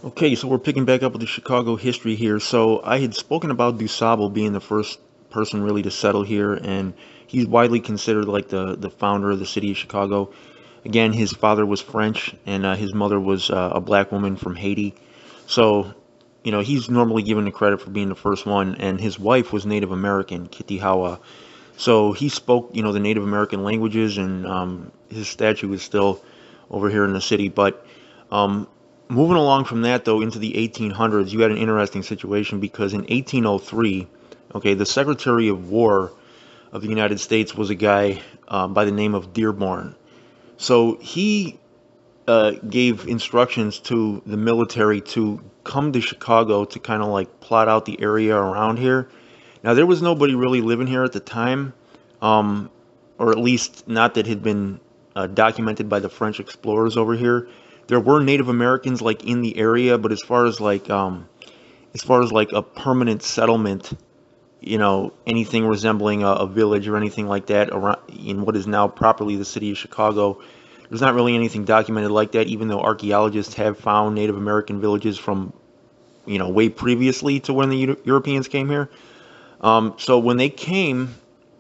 Okay, so we're picking back up with the Chicago history here. So I had spoken about DuSable being the first person really to settle here, and he's widely considered like the founder of the city of Chicago. Again, his father was French, and his mother was a black woman from Haiti. So, he's normally given the credit for being the first one, and his wife was Native American, Kitty Hawa. So he spoke, the Native American languages, and his statue is still over here in the city. But um, moving along from that, though, into the 1800s, you had an interesting situation because in 1803, okay, the Secretary of War of the United States was a guy by the name of Dearborn. So he gave instructions to the military to come to Chicago to kind of like plot out the area around here. Now, there was nobody really living here at the time, um, or at least not that had been documented by the French explorers over here. There were Native Americans like in the area, but as far as like a permanent settlement, anything resembling a village or anything like that around in what is now properly the city of Chicago, there's not really anything documented like that. Even though archaeologists have found Native American villages from way previously to when the Europeans came here. So when they came,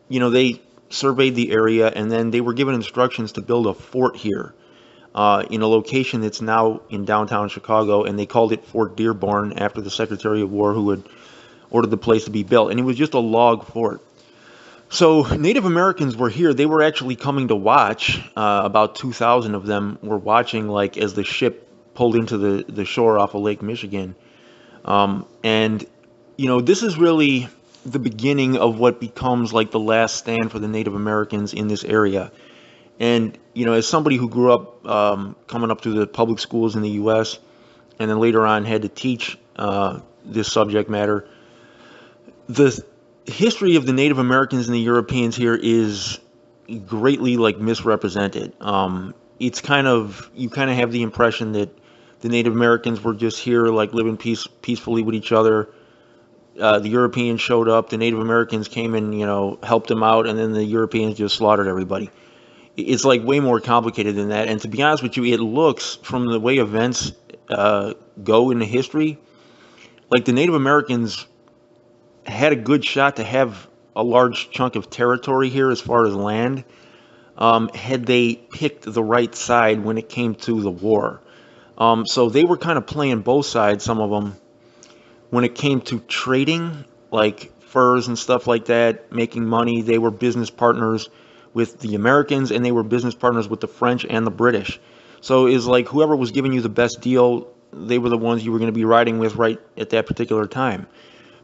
they surveyed the area and then they were given instructions to build a fort here in a location that's now in downtown Chicago, and they called it Fort Dearborn after the Secretary of War who had ordered the place to be built. And it was just a log fort. So Native Americans were here. They were actually coming to watch. About 2,000 of them were watching, like as the ship pulled into the shore off of Lake Michigan. And this is really the beginning of what becomes like the last stand for the Native Americans in this area. And as somebody who grew up coming up through the public schools in the U.S. and then later on had to teach this subject matter, the history of the Native Americans and the Europeans here is greatly like misrepresented. It's kind of you kind of have the impression that the Native Americans were just here like living peacefully with each other. The Europeans showed up, the Native Americans came and helped them out, and then the Europeans just slaughtered everybody. It's like way more complicated than that. And to be honest with you, it looks from the way events go in the history like the Native Americans had a good shot to have a large chunk of territory here as far as land, had they picked the right side when it came to the war. So they were kind of playing both sides, some of them, when it came to trading, like furs and stuff like that, making money. They were business partners with the Americans, and they were business partners with the French and the British. So it's like whoever was giving you the best deal, they were the ones you were going to be riding with right at that particular time.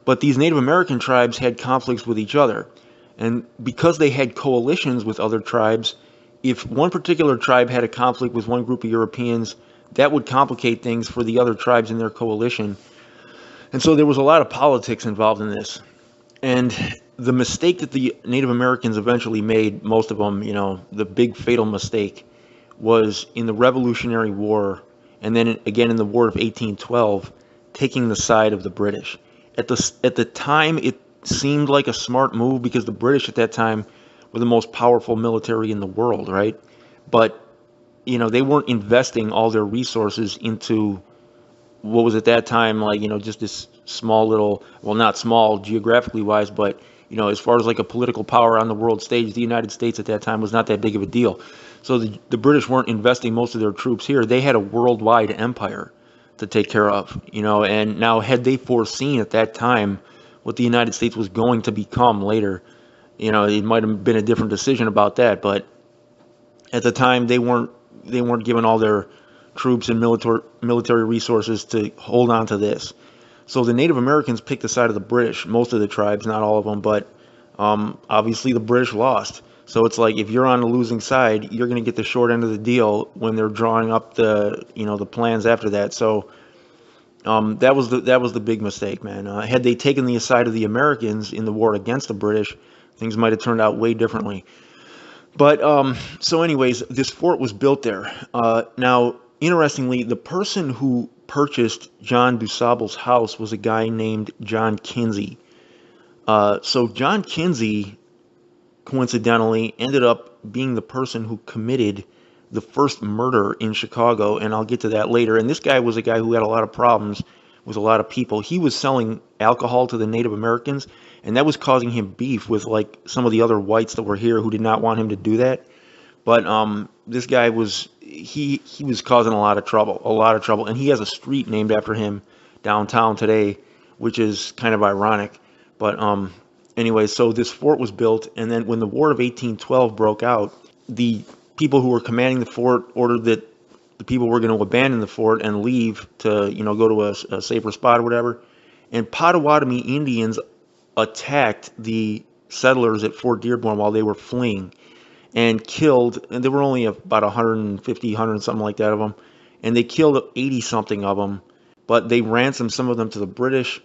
But these Native American tribes had conflicts with each other. And because they had coalitions with other tribes, if one particular tribe had a conflict with one group of Europeans, that would complicate things for the other tribes in their coalition. And so there was a lot of politics involved in this. And the mistake that the Native Americans eventually made, most of them, the big fatal mistake, was in the Revolutionary War and then again in the War of 1812, taking the side of the British. At the time, it seemed like a smart move because the British at that time were the most powerful military in the world, right? But they weren't investing all their resources into what was at that time like just this small little, well, not small geographically wise, but as far as like a political power on the world stage, the United States at that time was not that big of a deal. So the British weren't investing most of their troops here. They had a worldwide empire to take care of, and now had they foreseen at that time what the United States was going to become later, it might have been a different decision about that. But at the time, they weren't given all their troops and military resources to hold on to this. So the Native Americans picked the side of the British, most of the tribes, not all of them, but obviously the British lost. So it's like if you're on the losing side, you're going to get the short end of the deal when they're drawing up the plans after that. So that was the big mistake, man. Had they taken the side of the Americans in the war against the British, things might have turned out way differently. But so, anyways, this fort was built there. Now, interestingly, the person who purchased John DuSable's house was a guy named John Kinsey. So John Kinsey, coincidentally, ended up being the person who committed the first murder in Chicago, and I'll get to that later. And this guy was a guy who had a lot of problems with a lot of people. He was selling alcohol to the Native Americans, and that was causing him beef with like some of the other whites that were here who did not want him to do that. But this guy was he was causing a lot of trouble, and he has a street named after him downtown today, which is kind of ironic. But anyway, so this fort was built, and then when the War of 1812 broke out, the people who were commanding the fort ordered that the people were going to abandon the fort and leave to, go to a safer spot or whatever. And Potawatomi Indians attacked the settlers at Fort Dearborn while they were fleeing and killed, and there were only about 150, 100, something like that of them, and they killed 80 something of them, but they ransomed some of them to the British.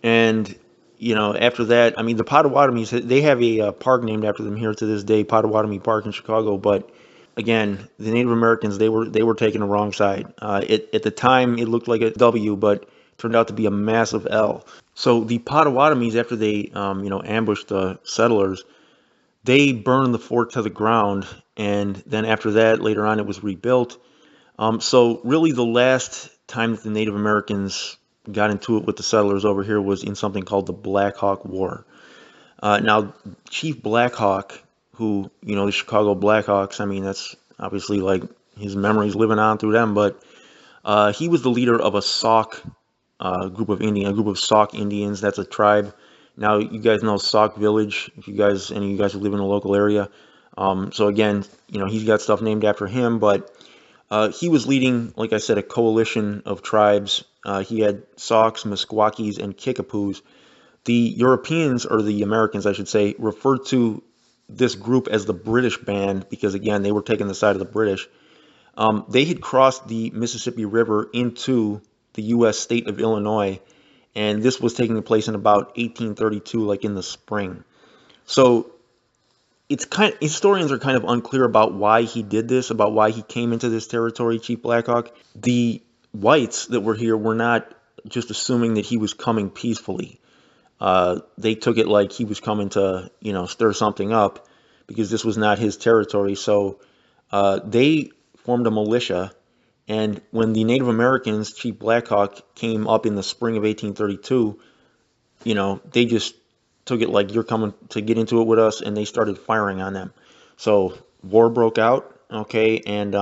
And after that, I mean, the Potawatomis, they have a park named after them here to this day, Potawatomi Park in Chicago. But again, the Native Americans, they were taking the wrong side. At the time, it looked like a W, but turned out to be a massive L. So the Potawatomis, after they ambushed the settlers, they burned the fort to the ground, and then after that, later on, it was rebuilt. So really, the last time that the Native Americans got into it with the settlers over here was in something called the Blackhawk War. Now, Chief Blackhawk, who, the Chicago Blackhawks, I mean, that's obviously like his memories living on through them, but he was the leader of a Sauk group of Sauk Indians. That's a tribe. Now, you guys know Sauk Village, if any of you guys who live in the local area. So again, he's got stuff named after him, but he was leading, like I said, a coalition of tribes. He had Sauks, Meskwakis, and Kickapoos. The Europeans, or the Americans, I should say, referred to this group as the British Band because, again, they were taking the side of the British. They had crossed the Mississippi River into the U.S. state of Illinois, and this was taking place in about 1832, like in the spring. So historians are kind of unclear about why he did this, about why he came into this territory, Chief Blackhawk. The whites that were here were not just assuming that he was coming peacefully. They took it like he was coming to, stir something up because this was not his territory. So they formed a militia. And when the Native Americans, Chief Blackhawk, came up in the spring of 1832, they just took it like you're coming to get into it with us, and they started firing on them. So war broke out, okay, and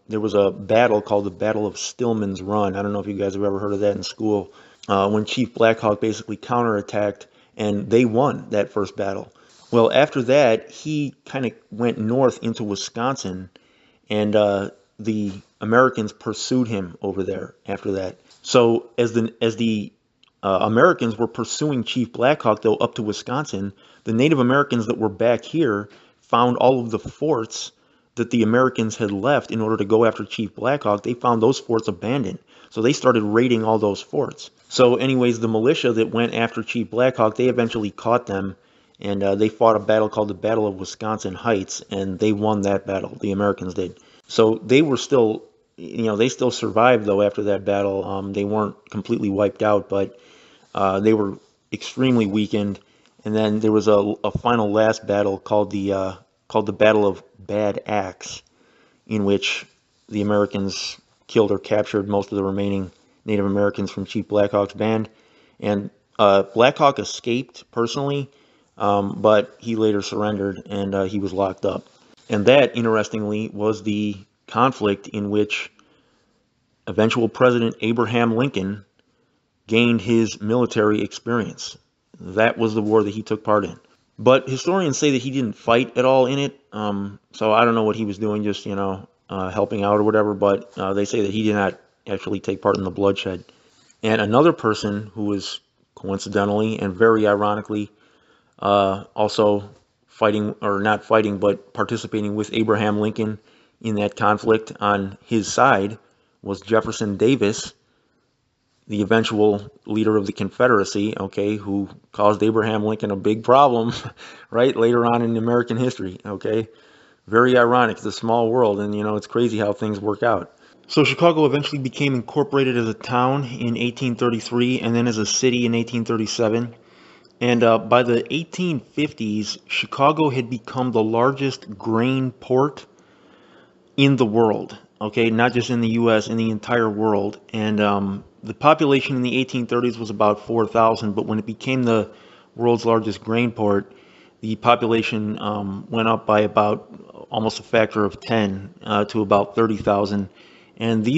there was a battle called the Battle of Stillman's Run. I don't know if you guys have ever heard of that in school, when Chief Blackhawk basically counterattacked, and they won that first battle. Well, after that, he kind of went north into Wisconsin, and the Americans pursued him over there after that. So as the Americans were pursuing Chief Blackhawk, though, up to Wisconsin, the Native Americans that were back here found all of the forts that the Americans had left in order to go after Chief Blackhawk. They found those forts abandoned. So they started raiding all those forts. So anyways, the militia that went after Chief Blackhawk, they eventually caught them, and they fought a battle called the Battle of Wisconsin Heights, and they won that battle. The Americans did. So they were still, they still survived, though, after that battle. They weren't completely wiped out, but they were extremely weakened. And then there was a final last battle called the Battle of Bad Axe, in which the Americans killed or captured most of the remaining Native Americans from Chief Blackhawk's band. And Blackhawk escaped personally, but he later surrendered, and he was locked up. And that, interestingly, was the conflict in which eventual President Abraham Lincoln gained his military experience. That was the war that he took part in. But historians say that he didn't fight at all in it. So I don't know what he was doing, just, helping out or whatever. But they say that he did not actually take part in the bloodshed. And another person who was coincidentally and very ironically also fighting, or not fighting, but participating with Abraham Lincoln in that conflict on his side was Jefferson Davis, the eventual leader of the Confederacy, okay, who caused Abraham Lincoln a big problem, right, later on in American history, okay. Very ironic. It's a small world, and, it's crazy how things work out. So Chicago eventually became incorporated as a town in 1833 and then as a city in 1837. And by the 1850s, Chicago had become the largest grain port in the world, okay, not just in the U.S., in the entire world. And the population in the 1830s was about 4,000, but when it became the world's largest grain port, the population went up by about almost a factor of 10 to about 30,000. And a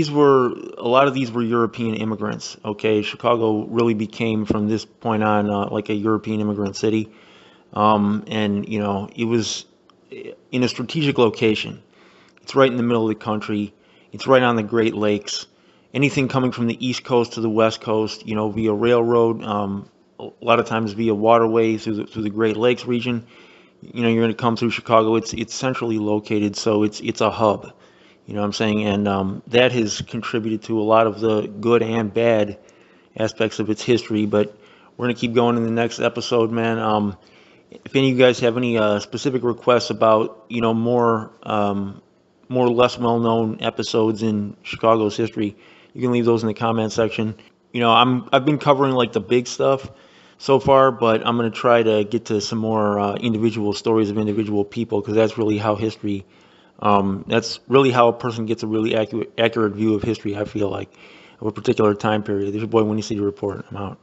lot of these were European immigrants, okay? Chicago really became, from this point on, like a European immigrant city. And, it was in a strategic location. It's right in the middle of the country. It's right on the Great Lakes. Anything coming from the East Coast to the West Coast, via railroad, a lot of times via waterway through the Great Lakes region, you're going to come through Chicago. It's centrally located, so it's a hub. You know what I'm saying? And that has contributed to a lot of the good and bad aspects of its history. But we're going to keep going in the next episode, man. If any of you guys have any specific requests about, more or less well-known episodes in Chicago's history, you can leave those in the comment section. I've been covering like the big stuff so far, but I'm going to try to get to some more individual stories of individual people, because that's really how history, that's really how a person gets a really accurate view of history, I feel like, of a particular time period. This is your boy Winnie City Report. I'm out.